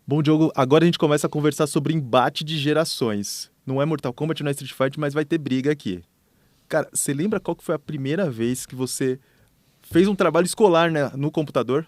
Bom, Diogo, agora a gente começa a conversar sobre embate de gerações. Não é Mortal Kombat, não é Street Fighter, mas vai ter briga aqui. Cara, você lembra qual que foi a primeira vez que você fez um trabalho escolar, né, no computador?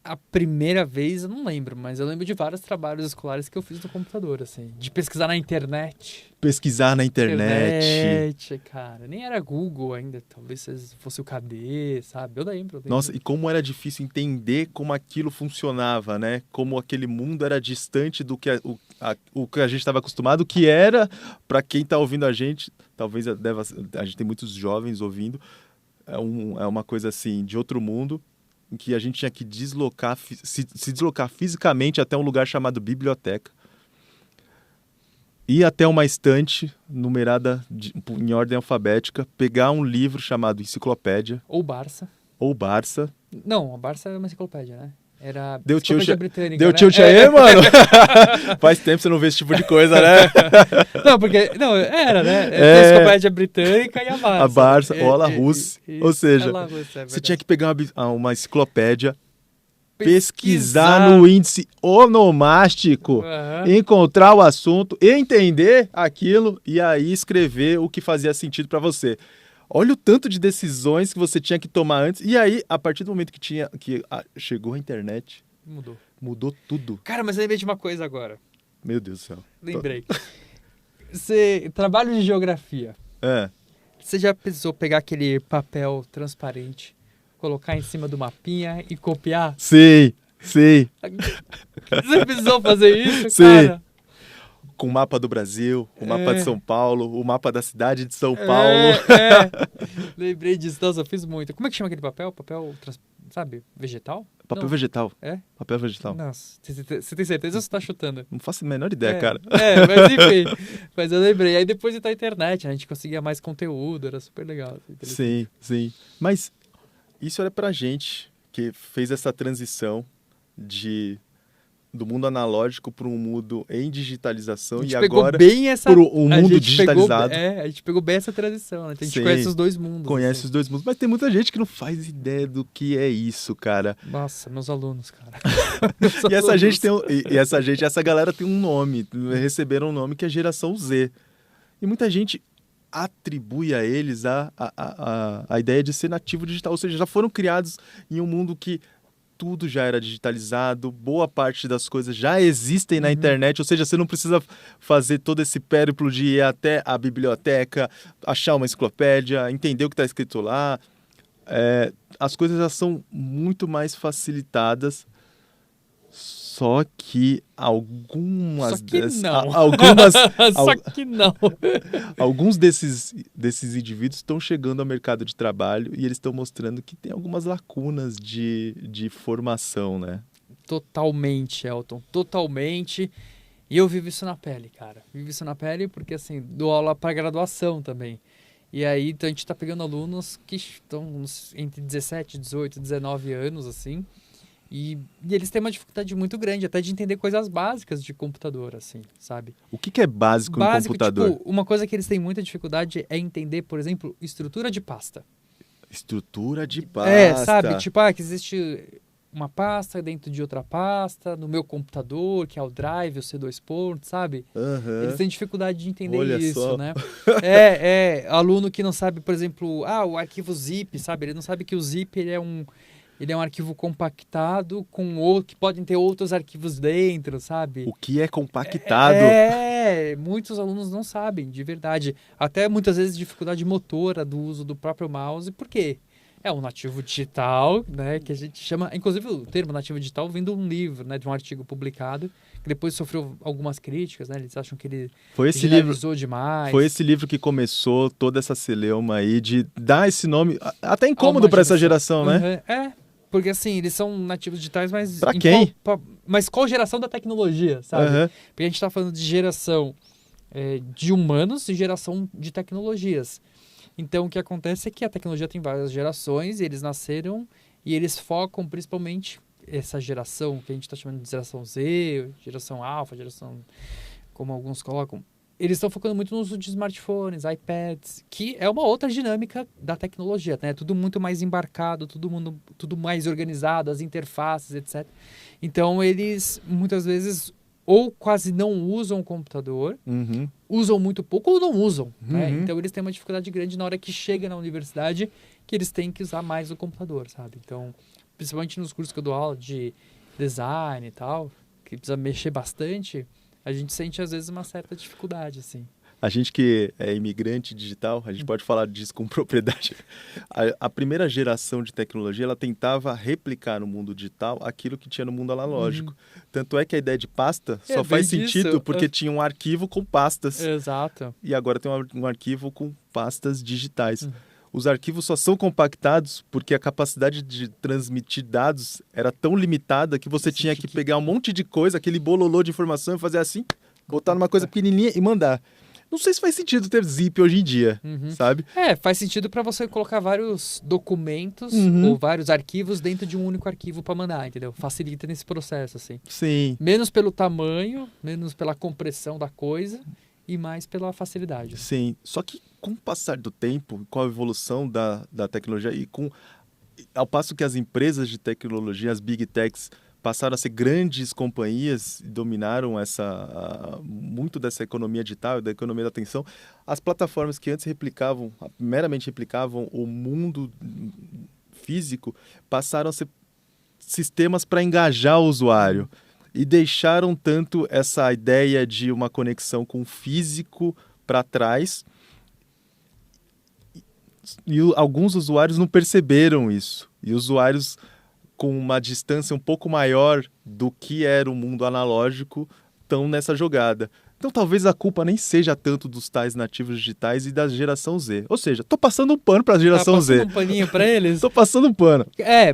A primeira vez eu não lembro, mas eu lembro de vários trabalhos escolares que eu fiz no computador, assim. De pesquisar na internet. Pesquisar na internet. Internet, cara. Nem era Google ainda, talvez fosse o KD, sabe? Eu lembro. Nossa, e como era difícil entender como aquilo funcionava, né? Como aquele mundo era distante do que o que a gente estava acostumado, que era, para quem está ouvindo a gente, talvez a gente tem muitos jovens ouvindo, é uma coisa assim, de outro mundo, em que a gente tinha que deslocar, se deslocar fisicamente até um lugar chamado biblioteca, ir até uma estante numerada em ordem alfabética, pegar um livro chamado Enciclopédia Ou Barça. ou Barça. Não, a Barça era uma enciclopédia, né? Era Deu enciclopédia britânica, Deu né? tilt aí, mano? Faz tempo que você não vê esse tipo de coisa, né? Não, porque... Não, era, né? A enciclopédia britânica e a Barça. A Barça, ou a Larousse. Ou seja, você tinha que pegar uma enciclopédia, pesquisar no índice onomástico, encontrar o assunto, entender aquilo e aí escrever o que fazia sentido pra você. Olha o tanto de decisões que você tinha que tomar antes. E aí, a partir do momento que chegou a internet, mudou tudo. Cara, mas eu lembrei de uma coisa agora. Meu Deus do céu. Lembrei. Trabalho de geografia. Você já precisou pegar aquele papel transparente, colocar em cima do mapinha e copiar? Sim. Você precisou fazer isso, Sim. cara? Com o mapa do Brasil, o mapa de São Paulo, o mapa da cidade de São Paulo. Lembrei disso. Nossa, eu fiz muito. Como é que chama aquele papel? Sabe, vegetal? Papel Não. vegetal. É? Papel vegetal. Nossa, você tem certeza ou você tá chutando? Não faço a menor ideia, cara. Mas enfim. Mas eu lembrei. Aí depois da internet, a gente conseguia mais conteúdo, era super legal. Sim. Mas isso era pra gente que fez essa transição do mundo analógico para um mundo em digitalização e agora para um mundo digitalizado. A gente pegou bem essa transição, né? A gente conhece os dois mundos. Conhece os dois mundos, mas tem muita gente que não faz ideia do que é isso, cara. Nossa, meus alunos, cara. Essa galera tem um nome, receberam um nome que é Geração Z. E muita gente atribui a eles a ideia de ser nativo digital, ou seja, já foram criados em um mundo que tudo já era digitalizado, boa parte das coisas já existem na internet, ou seja, você não precisa fazer todo esse périplo de ir até a biblioteca, achar uma enciclopédia, entender o que está escrito lá. As coisas já são muito mais facilitadas, só que alguns desses indivíduos estão chegando ao mercado de trabalho e eles estão mostrando que tem algumas lacunas de formação, né? Totalmente, Elton, totalmente. E eu vivo isso na pele, cara. Vivo isso na pele porque, assim, dou aula para graduação também. E aí, então, a gente tá pegando alunos que estão entre 17, 18, 19 anos, assim. E eles têm uma dificuldade muito grande, até de entender coisas básicas de computador, assim, sabe? O que é básico no computador? Tipo, uma coisa que eles têm muita dificuldade é entender, por exemplo, estrutura de pasta. Estrutura de pasta. Sabe? Tipo, que existe uma pasta dentro de outra pasta, no meu computador, que é o Drive, o C2 pontos, sabe? Eles têm dificuldade de entender isso, né? Aluno que não sabe, por exemplo, o arquivo zip, sabe? Ele não sabe que o zip ele é um arquivo compactado que podem ter outros arquivos dentro, sabe? O que é compactado? Muitos alunos não sabem, de verdade. Até muitas vezes dificuldade motora do uso do próprio mouse. Por quê? É um nativo digital, né? Que a gente chama... Inclusive, o termo nativo digital vem de um livro, né? De um artigo publicado, que depois sofreu algumas críticas, né? Eles acham que ele generalizou demais. Foi esse livro que começou toda essa celeuma aí de dar esse nome... Até incômodo para essa geração, né? Porque assim, eles são nativos digitais, mas... Pra quem? Mas qual geração da tecnologia, sabe? Porque a gente tá falando de geração de humanos e geração de tecnologias. Então, o que acontece é que a tecnologia tem várias gerações, e eles nasceram e eles focam principalmente essa geração que a gente está chamando de geração Z, geração alfa, geração, como alguns colocam. eles estão focando muito no uso de smartphones, iPads, que é uma outra dinâmica da tecnologia, né? Tudo muito mais embarcado, tudo mais organizado, as interfaces, etc. Então, eles muitas vezes ou quase não usam o computador, usam muito pouco ou não usam, né? Então, eles têm uma dificuldade grande na hora que chega na universidade, que eles têm que usar mais o computador, sabe? Então, principalmente nos cursos que eu dou aula de design e tal, que precisa mexer bastante, a gente sente às vezes uma certa dificuldade, assim. A gente que é imigrante digital, a gente pode falar disso com propriedade. A primeira geração de tecnologia, ela tentava replicar no mundo digital aquilo que tinha no mundo analógico. Tanto é que a ideia de pasta só faz sentido porque tinha um arquivo com pastas. Exato. E agora tem um arquivo com pastas digitais. Os arquivos só são compactados porque a capacidade de transmitir dados era tão limitada que você tinha que pegar um monte de coisa, aquele bololô de informação e fazer assim, botar numa coisa pequenininha e mandar. Não sei se faz sentido ter zip hoje em dia, sabe? Faz sentido para você colocar vários documentos ou vários arquivos dentro de um único arquivo para mandar, entendeu? Facilita nesse processo, assim. Sim. Menos pelo tamanho, menos pela compressão da coisa e mais pela facilidade. Sim, só que com o passar do tempo, com a evolução da tecnologia e ao passo que as empresas de tecnologia, as big techs, passaram a ser grandes companhias e dominaram muito dessa economia digital, da economia da atenção, as plataformas que antes meramente replicavam o mundo físico, passaram a ser sistemas para engajar o usuário e deixaram tanto essa ideia de uma conexão com o físico para trás. E alguns usuários não perceberam isso. E usuários com uma distância um pouco maior do que era o mundo analógico estão nessa jogada. Então talvez a culpa nem seja tanto dos tais nativos digitais e da geração Z. Ou seja, tô passando um pano para a geração Z. Tá passando um paninho para eles? Tô passando um pano.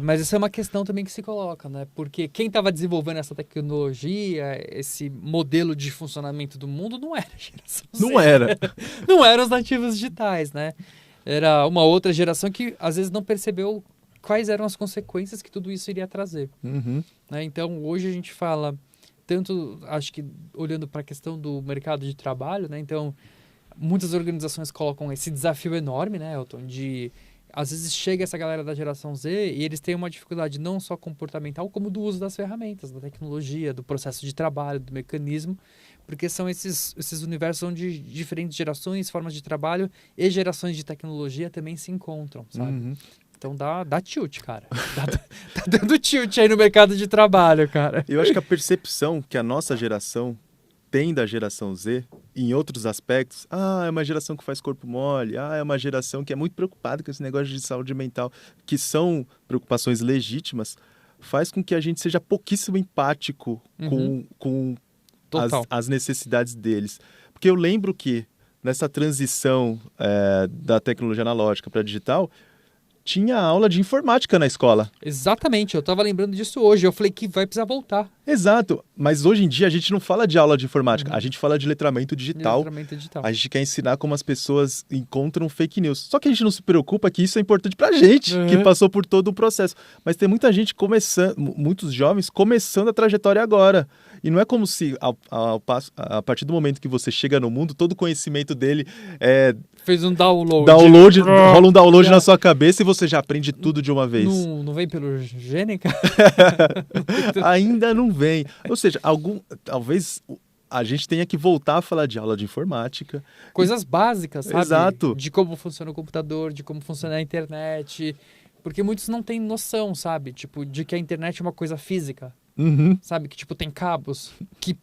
Mas isso é uma questão também que se coloca, né? Porque quem estava desenvolvendo essa tecnologia, esse modelo de funcionamento do mundo, não era a geração Z. Não era. Não eram os nativos digitais, né? Era uma outra geração que às vezes não percebeu quais eram as consequências que tudo isso iria trazer. Né? Então, hoje a gente fala tanto, acho que olhando para a questão do mercado de trabalho, né? Então, muitas organizações colocam esse desafio enorme, né, Elton, de às vezes chega essa galera da geração Z e eles têm uma dificuldade não só comportamental, como do uso das ferramentas, da tecnologia, do processo de trabalho, do mecanismo, porque são esses universos onde diferentes gerações, formas de trabalho e gerações de tecnologia também se encontram, sabe? Então dá tilt, cara. Tá dando tilt aí no mercado de trabalho, cara. Eu acho que a percepção que a nossa geração tem da geração Z, em outros aspectos, é uma geração que faz corpo mole, é uma geração que é muito preocupada com esse negócio de saúde mental, que são preocupações legítimas, faz com que a gente seja pouquíssimo empático com as necessidades deles. Porque eu lembro que nessa transição da tecnologia analógica para digital, tinha aula de informática na escola. Exatamente, eu estava lembrando disso hoje. Eu falei que vai precisar voltar. Exato, mas hoje em dia a gente não fala de aula de informática, a gente fala de letramento digital. A gente quer ensinar como as pessoas encontram fake news. Só que a gente não se preocupa que isso é importante pra gente, que passou por todo o processo. Mas tem muita gente muitos jovens começando a trajetória agora. E não é como se, a partir do momento que você chega no mundo, todo o conhecimento dele fez um download. Rola um download na sua cabeça e você já aprende tudo de uma vez. Não vem pelo gene, cara? Ainda não vem. Ou seja, talvez a gente tenha que voltar a falar de aula de informática. Coisas básicas, sabe? Exato. De como funciona o computador, de como funciona a internet. Porque muitos não têm noção, sabe? Tipo, de que a internet é uma coisa física. Sabe? Que, tipo, tem cabos que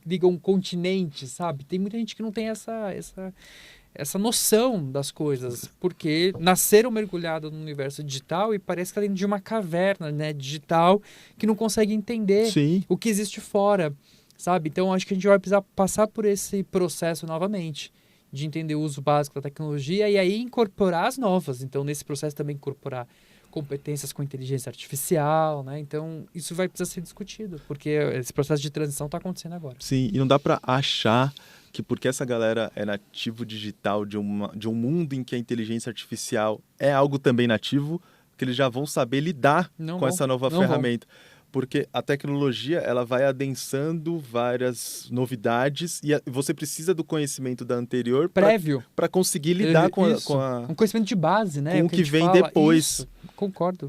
ligam continentes, sabe? Tem muita gente que não tem essa noção das coisas, porque nasceram mergulhados no universo digital e parece que está dentro de uma caverna, né, digital, que não consegue entender o que existe fora, sabe? Então, acho que a gente vai precisar passar por esse processo novamente, de entender o uso básico da tecnologia e aí incorporar as novas. Então, nesse processo também incorporar competências com inteligência artificial, né? Então, isso vai precisar ser discutido, porque esse processo de transição está acontecendo agora. Sim, e não dá para achar que porque essa galera é nativo digital de um mundo em que a inteligência artificial é algo também nativo, que eles já vão saber lidar com essa nova ferramenta. Porque a tecnologia, ela vai adensando várias novidades e você precisa do conhecimento da anterior prévio para conseguir lidar com um conhecimento de base, né? Com o que vem fala. Depois. Isso, concordo.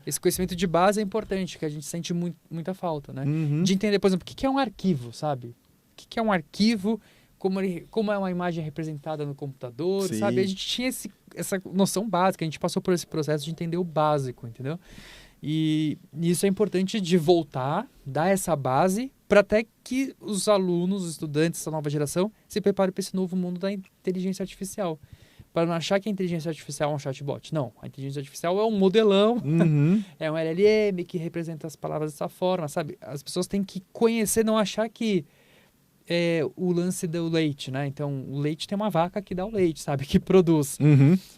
Esse conhecimento de base é importante, que a gente sente muita falta, né? De entender, por exemplo, o que é um arquivo, sabe? O que é um arquivo, como é uma imagem representada no computador, Sim. sabe? A gente tinha essa noção básica, a gente passou por esse processo de entender o básico, entendeu? E isso é importante de voltar, dar essa base, para até que os alunos, os estudantes dessa nova geração se preparem para esse novo mundo da inteligência artificial. Para não achar que a inteligência artificial é um chatbot. Não, a inteligência artificial é um modelão, é um LLM que representa as palavras dessa forma, sabe? As pessoas têm que conhecer, não achar que o lance do leite, né? Então, o leite tem uma vaca que dá o leite, sabe? Que produz.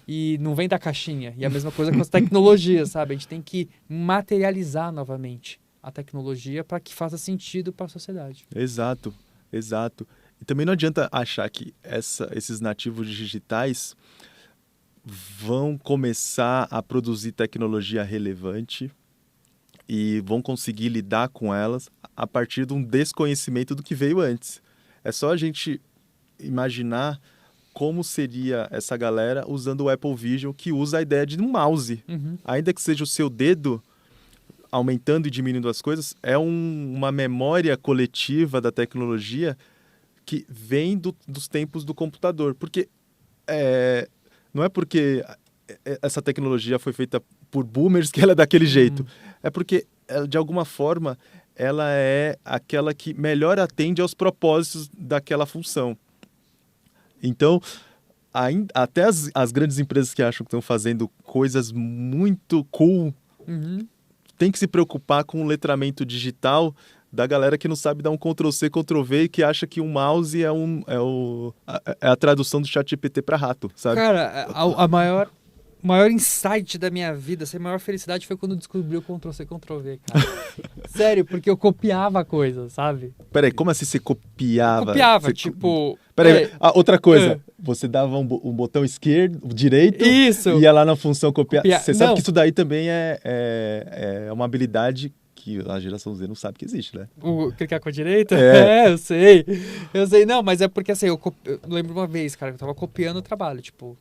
E não vem da caixinha. E a mesma coisa com as tecnologias, sabe? A gente tem que materializar novamente a tecnologia para que faça sentido para a sociedade. Exato. E também não adianta achar que esses nativos digitais vão começar a produzir tecnologia relevante e vão conseguir lidar com elas a partir de um desconhecimento do que veio antes. É só a gente imaginar como seria essa galera usando o Apple Vision, que usa a ideia de um mouse. Ainda que seja o seu dedo aumentando e diminuindo as coisas, é uma memória coletiva da tecnologia que vem dos tempos do computador. Porque não é porque essa tecnologia foi feita por boomers que ela é daquele jeito. É porque, de alguma forma, ela é aquela que melhor atende aos propósitos daquela função. Então, até as grandes empresas que acham que estão fazendo coisas muito cool tem que se preocupar com o letramento digital da galera que não sabe dar um Ctrl+C, Ctrl+V e que acha que um mouse é a tradução do ChatGPT para rato, sabe? Cara, o maior insight da minha vida, a maior felicidade foi quando eu descobri o Ctrl+C, Ctrl+V, cara. Sério, porque eu copiava coisas, sabe? Peraí, como assim você copiava? Eu copiava, tipo... Peraí, outra coisa. Você dava um botão esquerdo, direito, isso. E ia lá na função copiar. Você sabe que isso daí também é uma habilidade que a geração Z não sabe que existe, né? O clicar com a direita? Eu sei. Não, mas é porque assim, eu lembro uma vez, cara, que eu tava copiando o trabalho, tipo...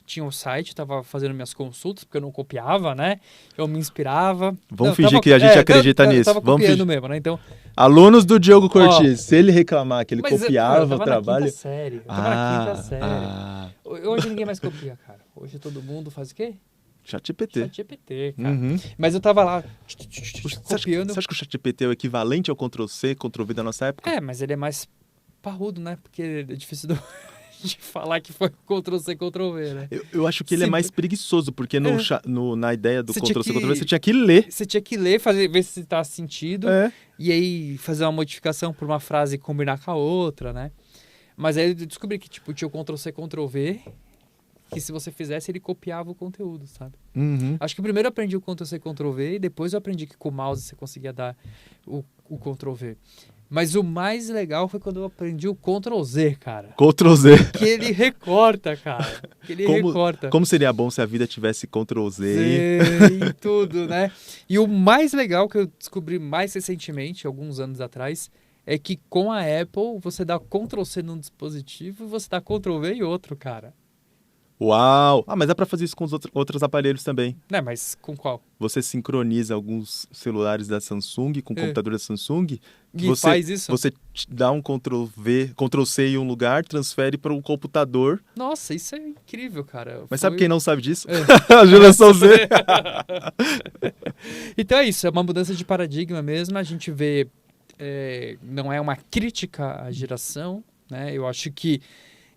Tinha um site, tava fazendo minhas consultas, porque eu não copiava, né? Eu me inspirava. Vamos fingir que a gente acredita nisso. Eu tava copiando mesmo, né? Então... Alunos do Diogo Cortes, se ele reclamar que ele copiava o trabalho... Eu tava na quinta série. Hoje ninguém mais copia, cara. Hoje todo mundo faz o quê? ChatGPT, cara. Mas eu tava lá copiando... Você acha que o ChatGPT é o equivalente ao Ctrl+C, Ctrl+V da nossa época? Mas ele é mais parrudo, né? Porque é difícil de falar que foi Ctrl+C, Ctrl+V, né? Eu acho que ele é mais preguiçoso, porque na ideia do Ctrl+C, Ctrl+V você tinha que ler. Você tinha que ler, ver se tá sentido, e aí fazer uma modificação por uma frase e combinar com a outra, né? Mas aí eu descobri que tipo, tinha o Ctrl+C, Ctrl+V, que se você fizesse, ele copiava o conteúdo, sabe? Acho que primeiro eu aprendi o Ctrl+C, Ctrl+V, e depois eu aprendi que com o mouse você conseguia dar o Ctrl+V. Mas o mais legal foi quando eu aprendi o Ctrl+Z, cara. Ctrl+Z. Que ele recorta, cara. Como seria bom se a vida tivesse Ctrl+Z e tudo, né? E o mais legal que eu descobri mais recentemente, alguns anos atrás, é que com a Apple você dá Ctrl+C num dispositivo e você dá Ctrl+V em outro, cara. Uau! Mas dá pra fazer isso com os outros aparelhos também. Mas com qual? Você sincroniza alguns celulares da Samsung com o computador da Samsung. Faz isso? Você dá um Ctrl+C em um lugar, transfere para um computador. Nossa, isso é incrível, cara. Mas sabe quem não sabe disso? A geração Z. Então é isso, é uma mudança de paradigma mesmo. A gente vê, não é uma crítica à geração, né? Eu acho que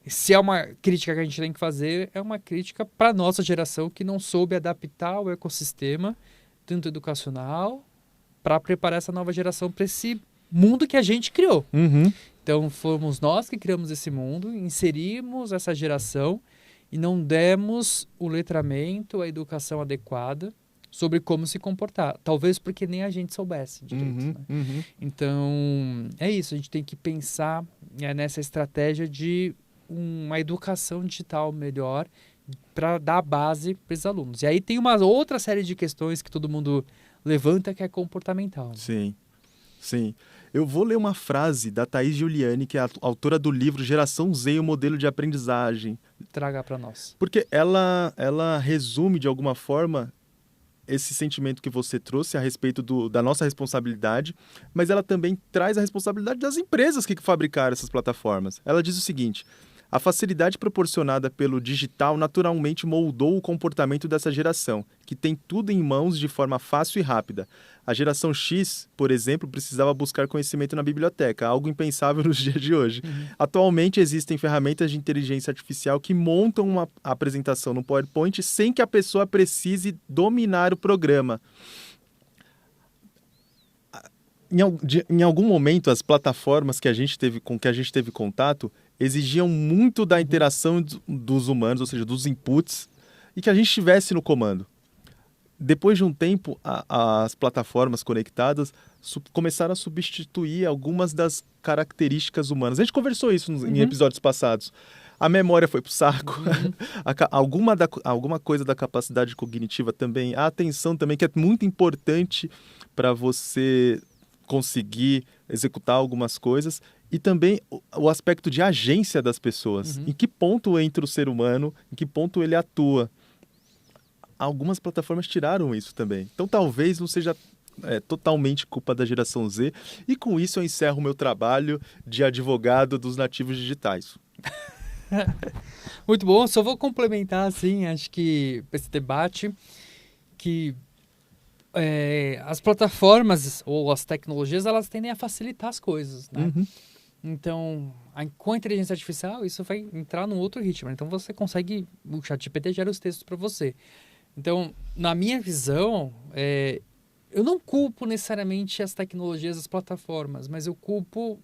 se é uma crítica que a gente tem que fazer, é uma crítica para a nossa geração que não soube adaptar o ecossistema, tanto educacional, para preparar essa nova geração para esse mundo que a gente criou. Então, fomos nós que criamos esse mundo, inserimos essa geração e não demos o letramento, a educação adequada sobre como se comportar. Talvez porque nem a gente soubesse direito. Então, é isso. A gente tem que pensar nessa estratégia de uma educação digital melhor para dar base para os alunos. E aí tem uma outra série de questões que todo mundo levanta que é comportamental. Sim, sim. Eu vou ler uma frase da Thaís Giuliani, que é a autora do livro Geração Z e o Modelo de Aprendizagem. Traga para nós. Porque ela resume, de alguma forma, esse sentimento que você trouxe a respeito da nossa responsabilidade, mas ela também traz a responsabilidade das empresas que fabricaram essas plataformas. Ela diz o seguinte: a facilidade proporcionada pelo digital naturalmente moldou o comportamento dessa geração, que tem tudo em mãos de forma fácil e rápida. A geração X, por exemplo, precisava buscar conhecimento na biblioteca, algo impensável nos dias de hoje. Atualmente existem ferramentas de inteligência artificial que montam uma apresentação no PowerPoint sem que a pessoa precise dominar o programa. Em algum momento, as plataformas com que a gente teve contato exigiam muito da interação dos humanos, ou seja, dos inputs, e que a gente estivesse no comando. Depois de um tempo, as plataformas conectadas começaram a substituir algumas das características humanas. A gente conversou isso em episódios passados. A memória foi pro saco, alguma coisa da capacidade cognitiva também, a atenção também, que é muito importante para você conseguir executar algumas coisas, e também o aspecto de agência das pessoas. Em que ponto entra o ser humano, em que ponto ele atua. Algumas plataformas tiraram isso também. Então talvez não seja totalmente culpa da geração Z, e com isso eu encerro o meu trabalho de advogado dos nativos digitais. Muito bom, só vou complementar, assim, acho que esse debate, que as plataformas ou as tecnologias, elas tendem a facilitar as coisas, né? Então, com a inteligência artificial, isso vai entrar num outro ritmo. Então, você consegue, o ChatGPT gera os textos para você. Então, na minha visão, eu não culpo necessariamente as tecnologias, as plataformas, mas eu culpo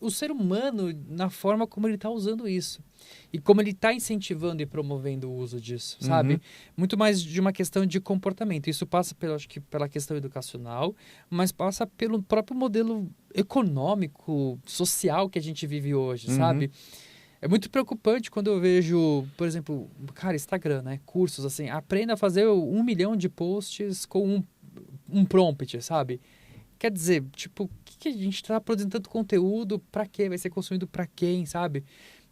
o ser humano na forma como ele está usando isso. E como ele está incentivando e promovendo o uso disso, sabe? Muito mais de uma questão de comportamento. Isso passa, acho que pela questão educacional, mas passa pelo próprio modelo econômico, social que a gente vive hoje, sabe? É muito preocupante quando eu vejo, por exemplo, Instagram, né? Cursos assim, aprenda a fazer 1 milhão de posts com um prompt, sabe? Quer dizer, tipo, o que a gente está produzindo tanto conteúdo? Para quê? Vai ser consumido para quem, sabe?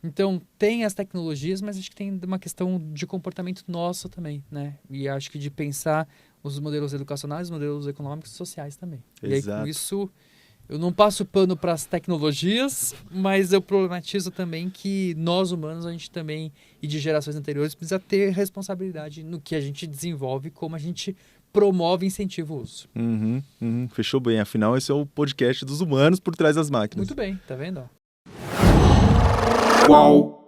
Então, tem as tecnologias, mas acho que tem uma questão de comportamento nosso também, né? E acho que de pensar os modelos educacionais, os modelos econômicos e sociais também. Exato. E aí, com isso, eu não passo pano para as tecnologias, mas eu problematizo também que nós, humanos, a gente também, e de gerações anteriores, precisa ter responsabilidade no que a gente desenvolve, como a gente promove e incentiva o uso. Fechou bem. Afinal, esse é o podcast dos humanos por trás das máquinas. Muito bem, tá vendo? Qual?